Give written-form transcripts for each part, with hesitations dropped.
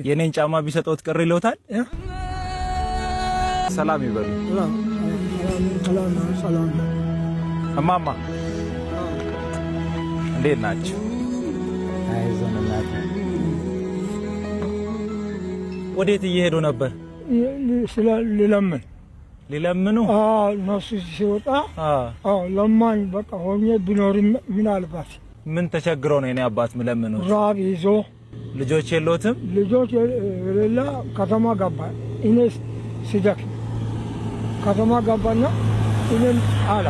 የኔን ጫማ ቢሰጠውት ቅር ይለውታል? ሰላም ይበሉ። ሰላም እማማ እንዴት ናችሁ? አይዞንናት። ወዴት እየሄዱ ነበር? ሊለምኑ? እነሱ ሲወጣ ለማኝ በቃ ሆኜ ቢኖር ምናልባት ምን ተቸግረው ነው የኔ አባት ምለምኑት? ራብ ይዞ ልጆች የለዎትም? ልጆች የሌላ ከተማ ገባ። እኔ ሲደክም ከተማ ገባና እኔም አላ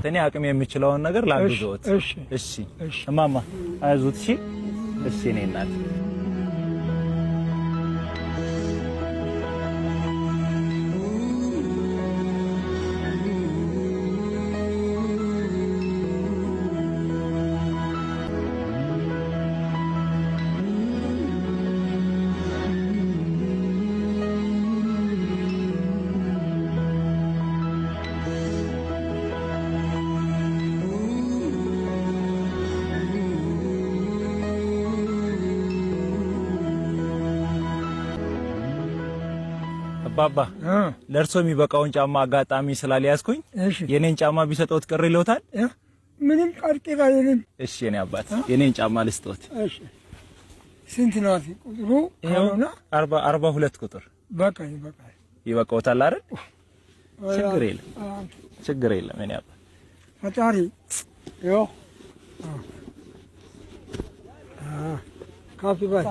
እኔ አቅም የምችለውን ነገር ላግዝዎት። እሺ እማማ አይዞት። እሺ እኔ እናት ባባ ለርሶ የሚበቃውን ጫማ አጋጣሚ ስላልያዝኩኝ የኔን ጫማ ቢሰጠውት ቅር ይለውታል? ምንም ቀርቅራ የለም። እሺ የኔ አባት የኔን ጫማ ልስጦት። እሺ ስንት ነው ቁጥሩ? 42 ቁጥር። በቃ ይበቃል። ይበቃውታል አይደል? ችግር የለም የኔ አባት። ፈጣሪ ይኸው ካፊ ባይ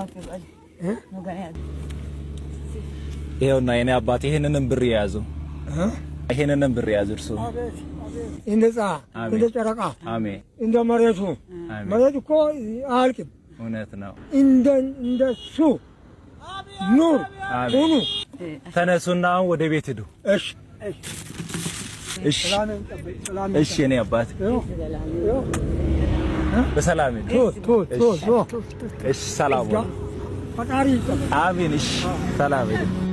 ይሄውና የኔ አባት ይሄንንም ብር ያዙ። ይሄንንም ብር ያዙ እርሱ። እንደ ፀሐይ እንደ ጨረቃ አሜን። እንደ መሬቱ መሬት እኮ አያልቅም። እውነት ነው። እንደሱ ኑር ሁኑ። ተነሱና ወደ ቤት ሂዱ። እሺ የኔ አባት በሰላም ሂዱ። እሺ ሰላም። ፈጣሪ አሜን። እሺ ሰላም ሂዱ።